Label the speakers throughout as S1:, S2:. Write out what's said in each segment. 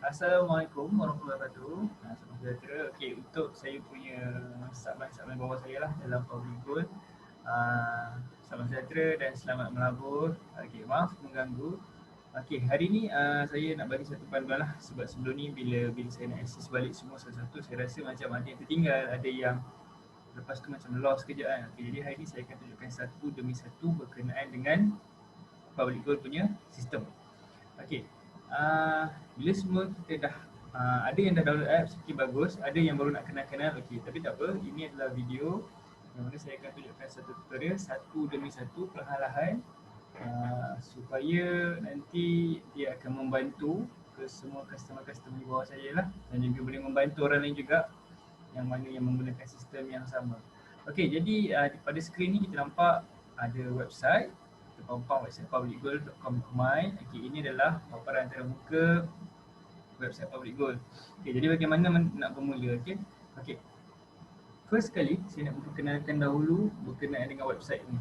S1: Assalamualaikum warahmatullahi wabarakatuh. Salam sejahtera. Untuk saya punya sahabat-sahabat bawah saya lah dalam Public Goal. Salam sejahtera dan selamat melabur. Maaf mengganggu. Hari ni saya nak bagi satu panduan lah, sebab sebelum ni bila saya nak access balik semua satu-satu, saya rasa macam ada yang tertinggal, ada yang lepas tu macam lost kejap kan. Jadi hari ni saya akan tunjukkan satu demi satu berkenaan dengan Public Goal punya sistem. Bila semua kita dah ada yang dah download apps, bagus. Ada yang baru nak kenal-kenal, tapi tak apa. Ini adalah video yang mana saya akan tunjukkan satu tutorial satu demi satu perlahan-lahan, supaya nanti dia akan membantu ke semua customer-customer di bawah saya lah, dan juga boleh membantu orang lain juga yang mana yang menggunakan sistem yang sama. Jadi pada skrin ni kita nampak ada website. Kita pampang website publicgoal.com.my. Ini adalah paparan antara muka website Public Goal. Jadi bagaimana nak bermula? First sekali saya nak memperkenalkan dahulu berkenaan dengan website ni.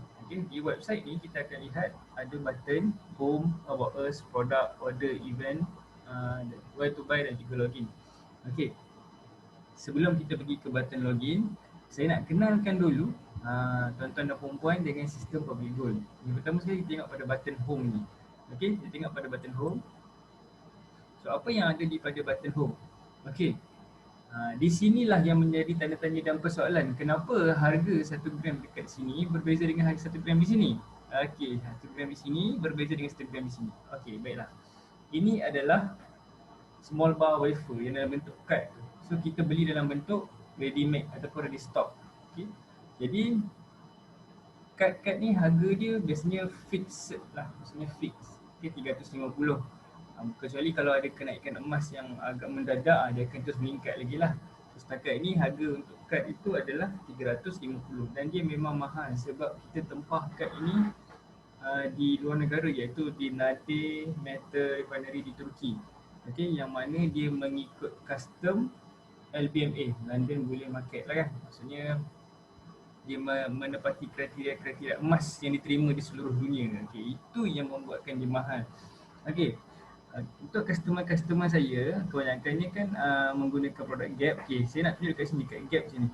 S1: Di website ni kita akan lihat ada button home, about us, product, order, event, where to buy dan juga login. Sebelum kita pergi ke button login, saya nak kenalkan dulu tuan-tuan dan puan-puan dengan sistem Public Goal. Yang pertama sekali kita tengok pada button home ni. Kita tengok pada button home. So apa yang ada di pada button home? Di sinilah yang menjadi tanda tanya dan persoalan. Kenapa harga 1 gram dekat sini berbeza dengan harga 1 gram di sini? 1 gram di sini berbeza dengan 1 gram di sini. Baiklah. Ini adalah small bar wafer yang dalam bentuk card. So kita beli dalam bentuk ready made ataupun ready stock. Jadi kad ni harga dia biasanya fixed lah, maksudnya fix. 350. Kecuali kalau ada kenaikan emas yang agak mendadak, dia akan terus meningkat lagi lah. So, setakat ni harga untuk kad itu adalah 350 dan dia memang mahal sebab kita tempah kad ini di luar negara, iaitu di Nade Metal Refinery di Turki. Yang mana dia mengikut custom LBMA, London Bullion Market lah kan. Maksudnya dia menepati kriteria emas yang diterima di seluruh dunia. Itu yang membuatkan dia mahal. Untuk customer saya, kebanyakannya kan menggunakan produk Gap. Saya nak tunjuk kat sini, kat Gap sini.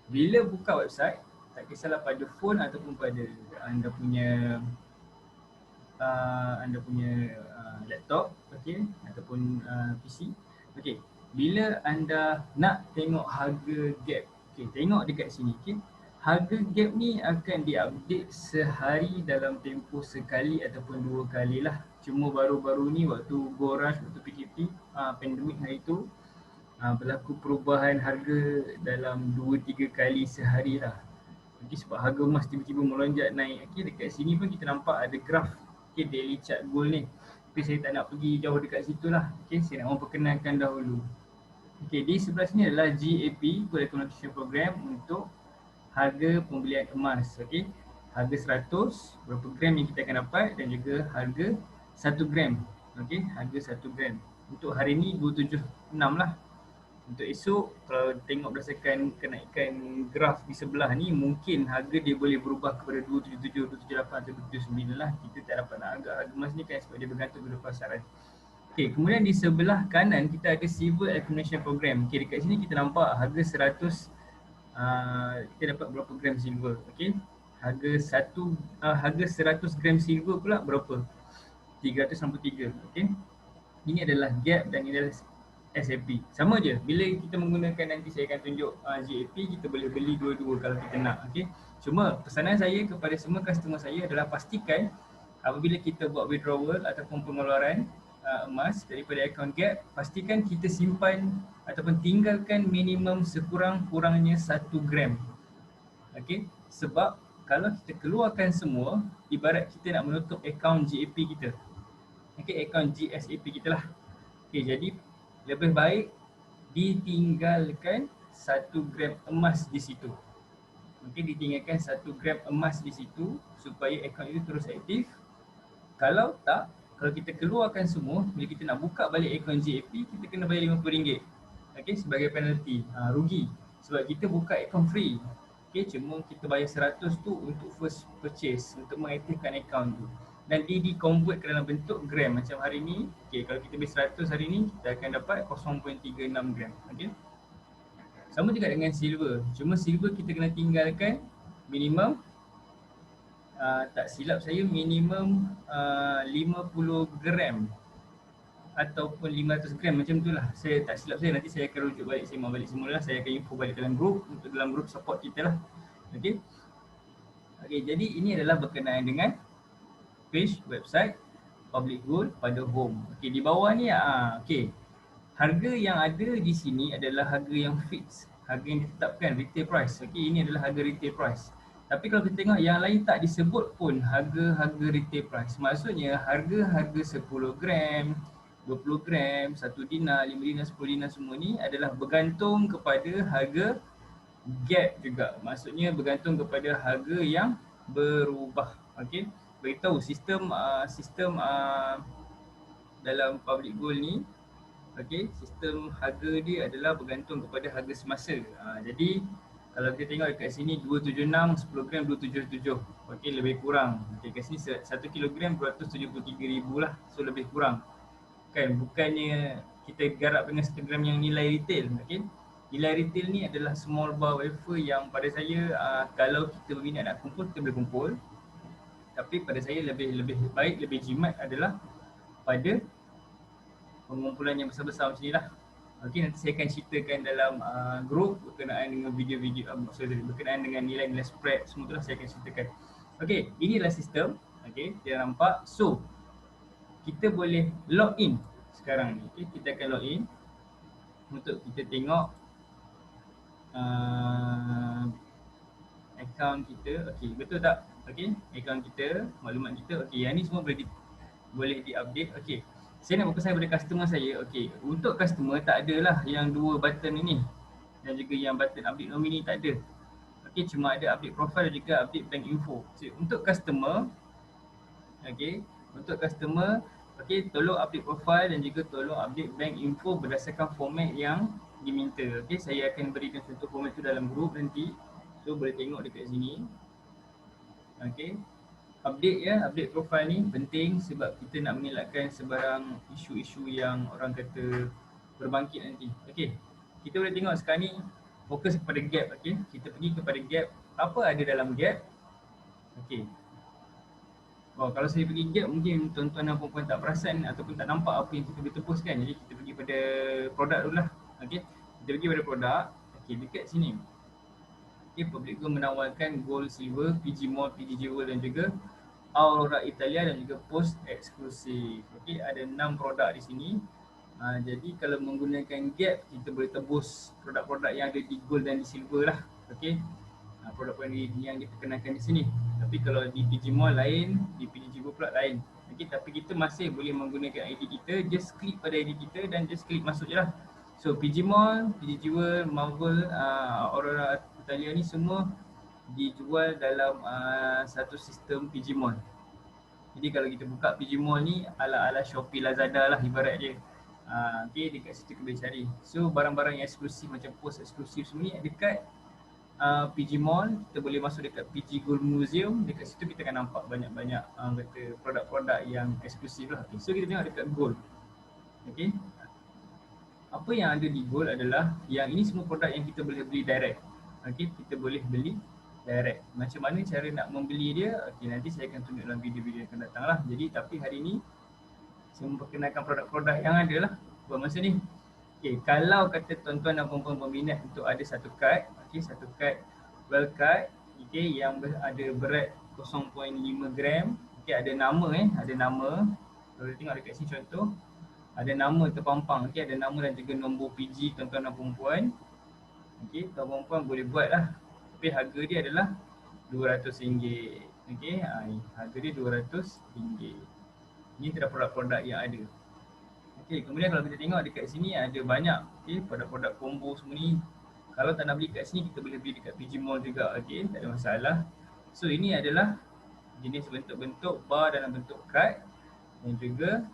S1: Bila buka website, tak kisahlah pada phone ataupun pada anda punya laptop, ataupun PC. Bila anda nak tengok harga Gap, tengok dekat sini. Harga Gap ni akan diupdate sehari dalam tempoh sekali ataupun 2 kali lah. Cuma baru-baru ni waktu go rush, waktu PKP, pandemik hari tu, berlaku perubahan harga dalam 2-3 kali sehari lah. Sebab harga emas tiba-tiba melonjak naik. Dekat sini pun kita nampak ada graf daily chart gold ni. Tapi saya tak nak pergi jauh dekat situ lah. Saya nak memperkenalkan dahulu. Di sebelah sini adalah GAP, Gold Accumulation Program, untuk harga pembelian emas. Harga 100, berapa gram yang kita akan dapat, dan juga harga 1 gram. Harga 1 gram. Untuk hari ni 276 lah. Untuk esok, kalau tengok berdasarkan kenaikan graf di sebelah ni, mungkin harga dia boleh berubah kepada 277, 278 atau 279 lah. Kita tak dapat nak agak harga emas ni kan, sebab dia bergantung pada pasaran. Kemudian di sebelah kanan kita ada Silver Accumulation Program. Dekat sini kita nampak harga 100, kita dapat berapa gram silver. Harga 100 gram silver pula berapa? 363. Ini adalah Gap dan ini adalah SAP. Sama je. Bila kita menggunakan, nanti saya akan tunjuk GAP, kita boleh beli dua-dua kalau kita nak. Cuma pesanan saya kepada semua customer saya adalah pastikan apabila kita buat withdrawal ataupun pengeluaran emas daripada akaun Gap, pastikan kita simpan ataupun tinggalkan minimum sekurang-kurangnya 1 gram. Sebab kalau kita keluarkan semua, ibarat kita nak menutup akaun GAP kita. Akaun GSAP kita lah. Jadi lebih baik ditinggalkan 1 gram emas di situ. Ditinggalkan 1 gram emas di situ supaya akaun itu terus aktif. Kalau tak, kalau kita keluarkan semua, bila kita nak buka balik akaun GAP, kita kena bayar RM50 sebagai penalty. Rugi. Sebab kita buka akaun free. Cuma kita bayar 100 tu untuk first purchase, untuk mengaktifkan akaun tu. dan dia di-convert ke dalam bentuk gram. Macam hari ni, okay, kalau kita beli 100 hari ni, kita akan dapat 0.36 gram. Okay. Sama juga dengan silver. Cuma silver kita kena tinggalkan minimum, tak silap saya, minimum 50 gram ataupun 500 gram, macam tu lah. Saya tak silap saya, nanti saya akan rujuk balik, sembang balik semula lah. Saya akan info balik dalam grup, untuk dalam grup support kita lah. Okay. Okay, jadi ini adalah berkenaan dengan page website public goal pada home. Okay, di bawah ni, okay, harga yang ada di sini adalah harga yang fix, harga yang ditetapkan, retail price. Okay, ini adalah harga retail price. Tapi kalau kita tengok yang lain tak disebut pun harga-harga retail price. Maksudnya harga-harga 10 gram, 20 gram, 1 dinar, 5 dinar, 10 dinar semua ni adalah bergantung kepada harga gap juga. Maksudnya bergantung kepada harga yang berubah. Okey, beritahu sistem dalam public goal ni, okey, sistem harga dia adalah bergantung kepada harga semasa. Jadi kalau kita tengok dekat sini 276, 10 gram 277. Okey, lebih kurang. Okey, kat sini 1 kilogram 273,000 lah. So lebih kurang. Kan, bukannya kita garap dengan 1 gram yang nilai retail. Okey. Nilai retail ni adalah small bar wafer yang pada saya kalau kita berminat nak kumpul, kita boleh kumpul. Tapi pada saya lebih baik, lebih jimat adalah pada pengumpulan yang besar-besar macam ni lah. Okey, nanti saya akan ceritakan dalam grup berkenaan dengan video-video, berkenaan dengan nilai-nilai spread, semua tu lah saya akan ceritakan. Okey, inilah sistem. Okey, dia nampak. So, kita boleh log in sekarang ni. Okay, kita akan log in untuk kita tengok account kita. Okey, betul tak? Okey, account kita, maklumat kita. Okey, yang ni semua boleh di-update. Okey, saya nak berpesan kepada customer saya. Okey, untuk customer tak adalah yang dua button ini dan juga yang button update nominee, tak ada. Okey, cuma ada update profile dan juga update bank info. So, untuk customer, okey, untuk customer, okey, tolong update profile dan juga tolong update bank info berdasarkan format yang diminta. Okey, saya akan berikan contoh format tu dalam grup nanti. So boleh tengok dekat sini. Okey. Update ya, update profile ni penting sebab kita nak mengelakkan sebarang isu-isu yang orang kata berbangkit nanti. Okey. Kita boleh tengok sekarang ni fokus kepada gap. Okey. Kita pergi kepada gap. Apa ada dalam gap? Okey. Oh, kalau saya pergi gap, mungkin tuan-tuan dan puan-puan tak perasan ataupun tak nampak apa yang kita boleh tebus kan. Jadi kita pergi pada produk dulu lah. Okey. Kita pergi pada produk. Okey, dekat sini. Okey, Public Gold menawarkan Gold, Silver, PG Mall, PG Jewel dan juga Aurora Italia dan juga Post Exclusive. Okey, ada 6 produk di sini. Jadi kalau menggunakan gap, kita boleh tebus produk-produk yang ada di Gold dan di Silver lah. Okey. Produk-produk yang diperkenalkan di sini. Tapi kalau di PG Mall lain, di PG Jewel pula lain. Okey, tapi kita masih boleh menggunakan ID kita, just klik pada ID kita dan just klik masuk je lah. So PG Mall, PG Jewel, Marvel, Aurora Italia ni semua dijual dalam satu sistem PG Mall. Jadi kalau kita buka PG Mall ni ala-ala Shopee, Lazada lah ibarat dia. Okay, dekat situ kita boleh cari. So barang-barang yang eksklusif macam Post Exclusive semua ni dekat PG Mall. Kita boleh masuk dekat PG Gold Museum. Dekat situ kita akan nampak banyak-banyak kata produk-produk yang eksklusif lah. Okay. So kita tengok dekat Gold. Okay. Apa yang ada di Gold adalah yang ini semua produk yang kita boleh beli direct. Okay, kita boleh beli direct. Macam mana cara nak membeli dia? Okay, nanti saya akan tunjuk dalam video-video yang akan datang lah. Jadi tapi hari ni saya memperkenalkan produk-produk yang ada lah buat masa ni. Okay, kalau kata tuan-tuan dan puan-puan berminat untuk ada satu kad, okay, satu kad well card, okay, yang ada berat 0.5 gram, okay, ada nama ada nama. Kalau tengok dekat sini contoh, ada nama terpampang, okay, ada nama dan juga nombor PG tuan-tuan dan puan-puan. Okay, tuan-puan boleh buat lah. Tapi harga dia adalah RM200. Okay, harga dia RM200. Ini adalah produk-produk yang ada. Okay, kemudian kalau kita tengok dekat sini ada banyak, okay, produk-produk combo semua ni. Kalau tak nak beli kat sini, kita boleh beli dekat PG Mall juga. Okay, tak ada masalah. So ini adalah jenis bentuk-bentuk bar dalam bentuk kad dan juga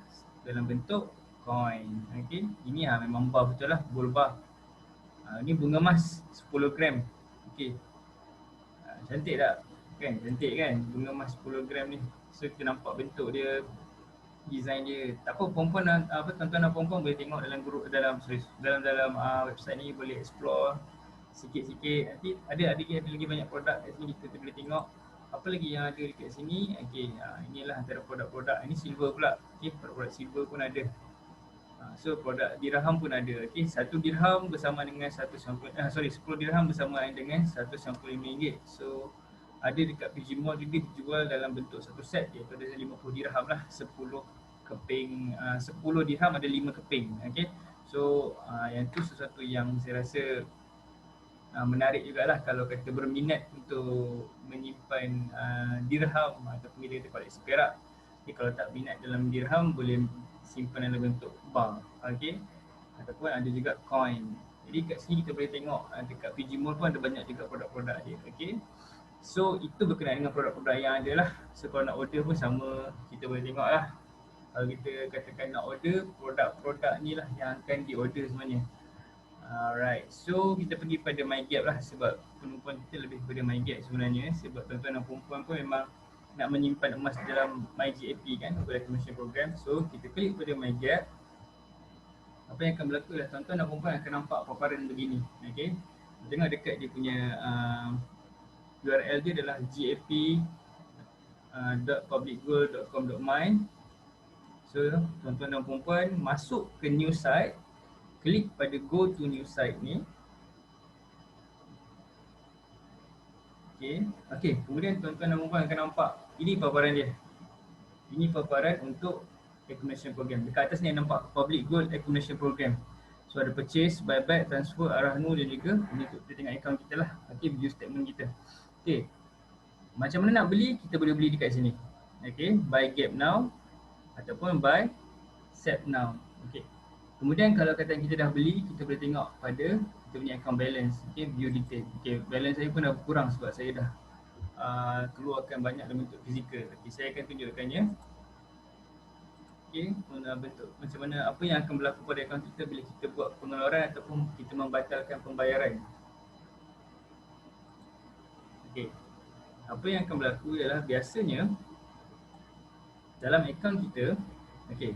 S1: dalam bentuk coin. Okay, ini memang bar betul lah, gold bar. Ni bunga emas 10 gram. Okey. Cantik tak? Kan cantik kan bunga emas 10 gram ni. So kita nampak bentuk dia, design dia. Tak apa, perempuan apa tuan-tuan dan perempuan boleh tengok dalam group, dalam website ni, boleh explore sikit-sikit. Nanti ada lagi banyak produk kat sini, kita boleh tengok apa lagi yang ada dekat sini. Okey, inilah antara produk-produk. Ini silver pula. Okey, produk silver pun ada. So produk dirham pun ada. Okey, 1 dirham bersama dengan 10 dirham bersama dengan RM195. So ada dekat PG Mall juga dijual dalam bentuk satu set, iaitu ada 50 dirham lah, 10 keping, 10 dirham ada 5 keping. Okey. So yang tu sesuatu yang saya rasa menarik jugalah kalau kita berminat untuk menyimpan dirham ataupun kita koleksi perak. Jadi kalau tak minat dalam dirham, boleh simpan dalam bentuk bar. Okey. Ataupun ada juga coin. Jadi kat sini kita boleh tengok dekat PG Mall pun ada banyak juga produk-produk dia. Okey. So itu berkenaan dengan produk-produk yang ada lah. So kalau nak order pun sama, kita boleh tengok lah. Kalau kita katakan nak order, produk-produk ni lah yang akan di order sebenarnya. Alright, so kita pergi pada MyGap lah, sebab penumpang kita lebih pada MyGap sebenarnya. Sebab tuan-tuan dan perempuan pun memang nak menyimpan emas dalam MyGAP kan, Global Accumulation Program. So kita klik pada MyGap. Apa yang akan berlaku adalah tuan-tuan dan perempuan akan nampak paparan begini. Okay, tengok dekat dia punya URL dia adalah gap.publicgoal.com.my. So tuan-tuan dan perempuan masuk ke new site, klik pada go to new site ni. Okey, kemudian tuan-tuan dan perempuan akan nampak ini paparan dia. Ini paparan untuk accumulation program. Dekat atas ni nampak public goal accumulation program. So ada purchase, buyback, transfer, arah nu dan juga ini untuk kita tengok account kita lah. Okey, view statement kita. Okey, macam mana nak beli? Kita boleh beli dekat sini. Okey, buy gap now ataupun buy set now. Okey. Kemudian kalau kata kita dah beli, kita boleh tengok pada kita punya account balance. Okey, view detail. Okey, balance saya pun dah kurang sebab saya dah keluarkan banyak dalam bentuk fizikal. Okey, saya akan tunjukkannya. Okey, bentuk macam mana, apa yang akan berlaku pada akaun kita bila kita buat pengeluaran ataupun kita membatalkan pembayaran. Okey. Apa yang akan berlaku ialah biasanya dalam akaun kita, okey,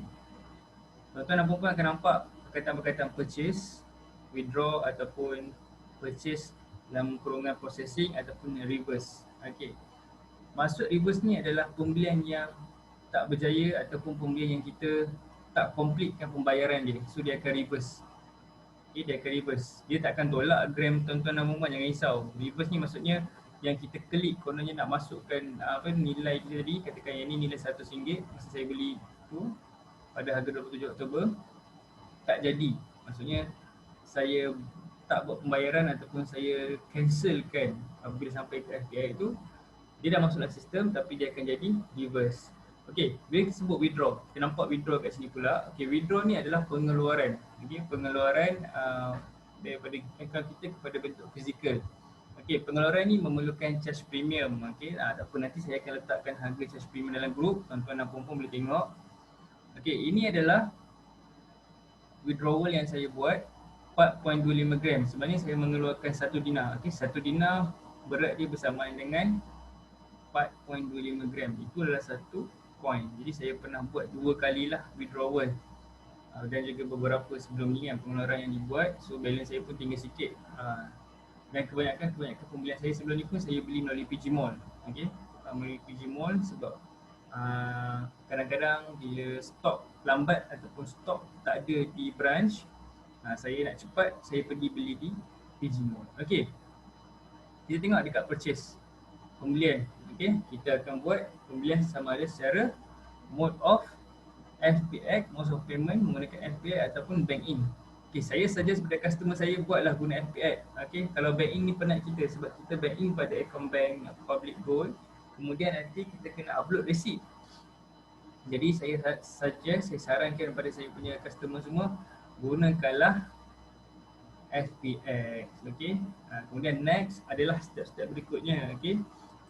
S1: tuan-tuan dan perempuan akan nampak perkataan-perkataan purchase, withdraw ataupun purchase dalam kurungan processing ataupun reverse. Okey. Maksud reverse ni adalah pembelian yang tak berjaya ataupun pembelian yang kita tak completekan pembayaran dia. So dia akan reverse. Okey, dia akan reverse. Dia tak akan tolak gram tuan-tuan dan perempuan, jangan risau. Reverse ni maksudnya yang kita klik kononnya nak masukkan nilai kita tadi, katakan yang ni nilai RM100 masa saya beli tu pada harga 27 Oktober, tak jadi. Maksudnya saya tak buat pembayaran ataupun saya cancelkan apabila sampai ke FPI itu, dia dah masuk dalam sistem tapi dia akan jadi reverse. Okey, bila kita sebut withdraw, kita nampak withdraw kat sini pula. Okey, withdraw ni adalah pengeluaran. Okey, pengeluaran daripada akaun kita kepada bentuk fizikal. Okey, pengeluaran ni memerlukan charge premium. Okey, tak apa, nanti saya akan letakkan harga charge premium dalam group, tuan-tuan dan puan-puan boleh tengok. Okey, ini adalah withdrawal yang saya buat 4.25 gram. Sebenarnya saya mengeluarkan 1 dinar. Okey, 1 dinar berat dia bersamaan dengan 4.25 gram. Itu adalah satu coin. Jadi saya pernah buat 2 kalilah withdrawal. Dan juga beberapa sebelum ni yang pengeluaran yang dibuat. So balance saya pun tinggal sikit. Dan kebanyakan pembelian saya sebelum ni pun saya beli melalui PG Mall. Okey, melalui PG Mall sebab kadang-kadang bila stok lambat ataupun stok tak ada di branch, saya nak cepat, saya pergi beli di PG Mall. Okey, kita tengok dekat purchase pembelian. Okey, kita akan buat pembelian sama ada secara mode of FPX, mode of payment menggunakan FPX ataupun bank in. Okay, saya suggest kepada customer saya buatlah guna FPX. Okay, kalau bank in ni penat kita sebab kita bank in pada account bank public gold, kemudian nanti kita kena upload receipt. Jadi saya suggest, saya sarankan kepada saya punya customer semua, gunakanlah FPX. Okay, kemudian next adalah step-step berikutnya. Okay,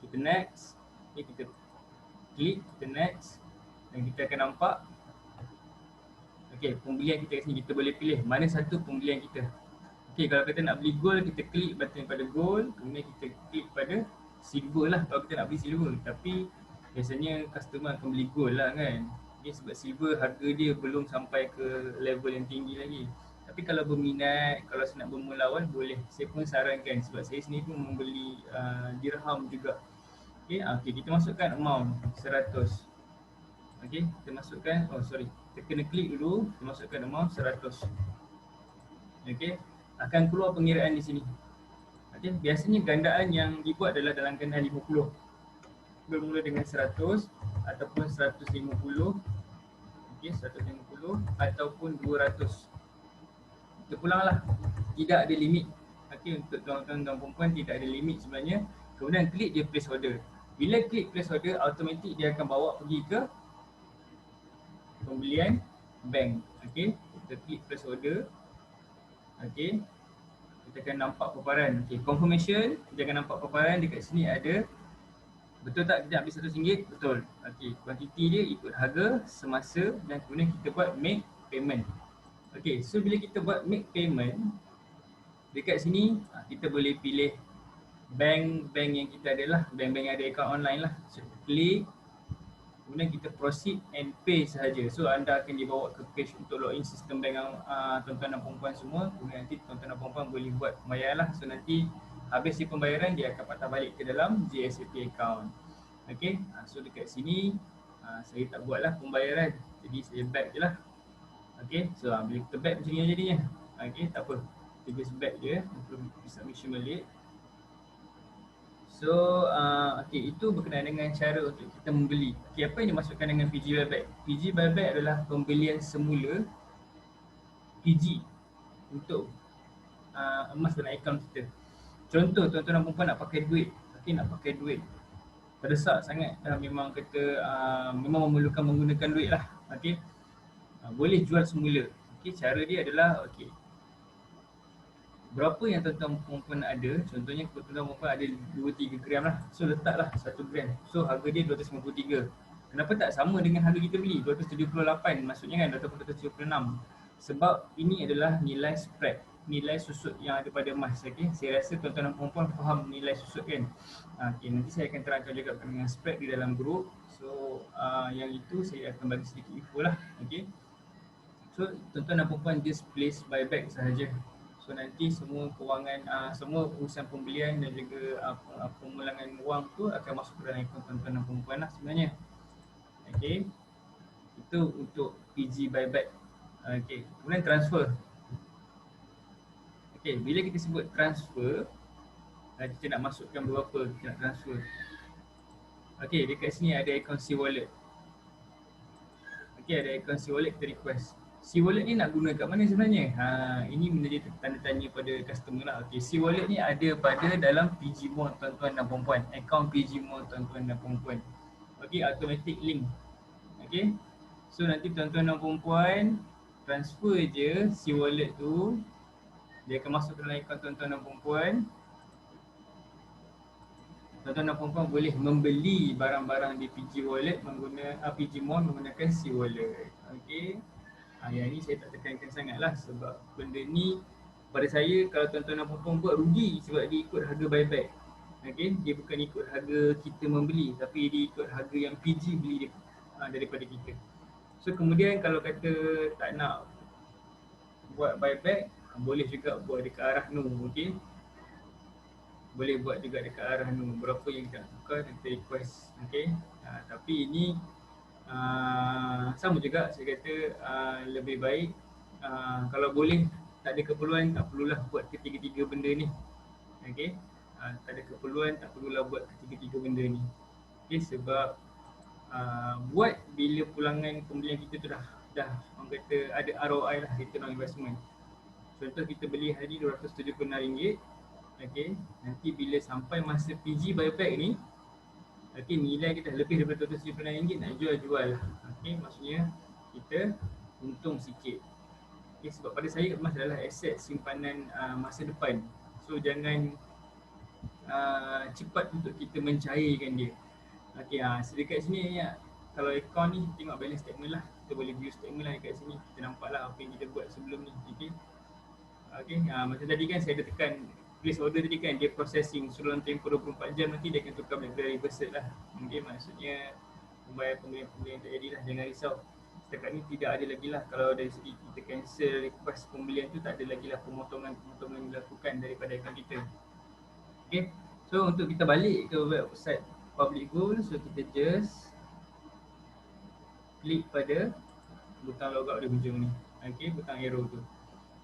S1: kita next, okay, kita klik, kita next dan kita akan nampak. Okey, pembelian kita kat sini, kita boleh pilih mana satu pembelian kita. Okey, kalau kita nak beli gold, kita klik button pada gold, kemudian kita klik pada silver lah kalau kita nak beli silver. Tapi biasanya customer akan beli gold lah kan. Okay, sebab silver harga dia belum sampai ke level yang tinggi lagi. Tapi kalau berminat, kalau saya nak bermula awal boleh. Saya pun sarankan sebab saya sendiri pun membeli dirham juga. Okay, kita masukkan amount 100. Okay, kita masukkan, kita kena klik dulu, kita masukkan amount 100. Okay, akan keluar pengiraan di sini. Okay, biasanya gandaan yang dibuat adalah dalam gandaan 50. Bermula dengan 100 ataupun 150. Okay, 150 ataupun 200. Terpulanglah, tidak ada limit. Okay, untuk tuan-tuan dan perempuan tidak ada limit sebenarnya. Kemudian klik dia place order. Bila klik place order, automatik dia akan bawa pergi ke pembelian bank. Okay, kita klik place order. Okay, kita akan nampak paparan. Okay, confirmation, kita akan nampak paparan dekat sini ada. Betul tak kita nak beli RM100? Betul. Okay, kuantiti dia ikut harga semasa dan kemudian kita buat make payment. Okay, so bila kita buat make payment, dekat sini kita boleh pilih bank yang kita ada lah, bank yang ada account online lah. So klik, kemudian kita proceed and pay sahaja. So anda akan dibawa ke page untuk login sistem bank tuan-tuan dan perempuan semua. Kemudian nanti tuan-tuan dan perempuan boleh buat pembayaran lah. So nanti habis di pembayaran dia akan patah balik ke dalam JSAP account. Okay, so dekat sini saya tak buat lah pembayaran, jadi saya back je lah. Okay, so bila kita back macam ni jadinya. Okay, tak apa, kita just back je untuk submission balik. So, okay, itu berkenaan dengan cara untuk kita membeli. Okay, apa yang dimasukkan dengan PG buyback? PG buyback adalah pembelian semula PG untuk emas dalam akaun kita. Contoh, tuan-tuan dan perempuan nak pakai duit. Okay, nak pakai duit, terdesak sangat, memang kata memang memerlukan menggunakan duit lah. Okay, boleh jual semula. Okay, cara dia adalah, okay, berapa yang tuan-tuan perempuan ada, contohnya tuan-tuan perempuan ada 2-3 gram lah. So letaklah 1 gram. So harga dia 253. Kenapa tak sama dengan harga kita beli? 278 maksudnya kan, ataupun 276. Sebab ini adalah nilai spread, nilai susut yang ada pada emas. Okay, saya rasa tuan-tuan dan perempuan faham nilai susut kan. Okay, nanti saya akan terangkan juga dengan spread di dalam grup. So yang itu saya akan bagi sedikit info lah. Okay, so tuan-tuan dan perempuan just place buyback sahaja. So nanti semua kewangan, semua urusan pembelian dan juga pemulangan wang tu akan masuk ke dalam akaun tuan-tuan dan perempuan lah sebenarnya. Okay, itu untuk PG buyback. Okay, kemudian transfer. Okay, bila kita sebut transfer, kita nak masukkan berapa kita nak transfer. Okay, dekat sini ada akaun C-Wallet. Okay, ada akaun C-Wallet, kita request. C-Wallet ni nak guna kat mana sebenarnya? Ini menjadi tanda tanya pada customer lah. Okay, C-Wallet ni ada pada dalam PG Mall tuan-tuan dan perempuan. Akaun PG Mall tuan-tuan dan perempuan. Okay, automatic link. Okay, so nanti tuan-tuan dan perempuan transfer je C-Wallet tu, dia akan masuk ke dalam akaun tuan-tuan dan perempuan. Tuan-tuan dan perempuan boleh membeli barang-barang di PG Wallet PG Mall menggunakan C-Wallet. Okay, yang ni saya tak tekankan sangat lah sebab benda ni pada saya kalau tuan-tuan dan perempuan buat rugi sebab dia ikut harga buyback. Okay, dia bukan ikut harga kita membeli tapi dia ikut harga yang PG beli dia, daripada kita. So kemudian kalau kata tak nak buat buyback, boleh juga buat dekat arah nu. Okay, boleh buat juga dekat arah nu. Berapa yang kita nak tukar, kita request. Okay, tapi ini sama juga saya kata lebih baik kalau boleh tak ada keperluan, tak perlulah buat ketiga-tiga benda ni. Okay, tak ada keperluan, tak perlulah buat ketiga-tiga benda ni. Okay, sebab buat bila pulangan pembelian kita tu dah orang kata ada ROI lah, return on investment. Contoh kita beli hari RM276. Okay, nanti bila sampai masa PG buyback ni, okay, nilai kita lebih daripada RM276 nak jual lah. Okay, maksudnya kita untung sikit. Okay, sebab pada saya emas adalah aset simpanan masa depan. So jangan cepat untuk kita mencairkan dia. Okay, sedekat sini kalau akaun ni tengok balance statement lah. Kita boleh view statement lah dekat sini. Kita nampak lah apa yang kita buat sebelum ni. Okay, okay, macam tadi kan saya ada tekan place order tadi kan, dia processing, so dalam tempoh 24 jam nanti dia akan tukar BlackBerry reversal lah. Okay, maksudnya pembelian-pembelian tak jadilah, jangan risau. Setakat ni tidak ada lagi lah, kalau dari segi kita cancel request pembelian tu, tak ada lagi lah pemotongan dilakukan daripada akaun kita. Okay, so untuk kita balik ke website public goal, so kita just klik pada butang logout di hujung ni. Okay, butang arrow tu.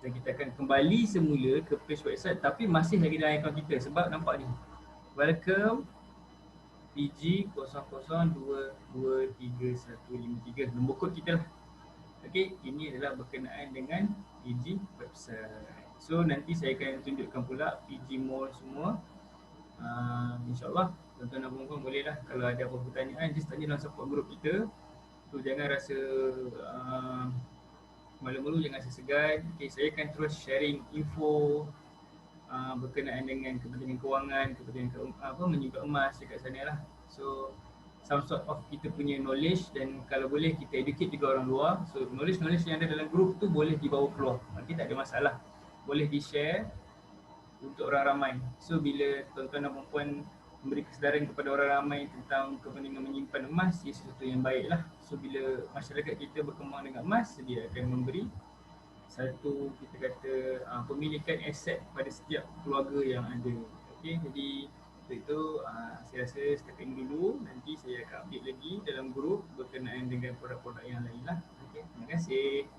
S1: Dan kita akan kembali semula ke page website tapi masih lagi dalam akaun kita sebab nampak ni. Welcome PG00223153, nombor kod kita lah. Okay, ini adalah berkenaan dengan PG website. So nanti saya akan tunjukkan pula PG Mall semua. InsyaAllah tuan-tuan dan puan-puan boleh lah, kalau ada apa-apa pertanyaan just tanya dalam support group kita. So jangan rasa malu-malu, jangan rasa segan. Okay, saya akan terus sharing info berkenaan dengan kepentingan kewangan, kepentingan menyimpan emas dekat sana lah. So some sort of kita punya knowledge, dan kalau boleh kita educate juga orang luar. So knowledge yang ada dalam group tu boleh dibawa keluar. Okay, tak ada masalah. Boleh di-share untuk orang ramai. So bila tuan-tuan dan puan memberi kesedaran kepada orang ramai tentang kepentingan menyimpan emas, ia sesuatu yang baik lah. So bila masyarakat kita berkembang dengan emas, dia akan memberi satu, kita kata, pemilikan aset pada setiap keluarga yang ada. Okay, jadi itu saya rasa setakat ini dulu. Nanti saya akan update lagi dalam grup berkenaan dengan produk-produk yang lain lah. Okay, terima kasih.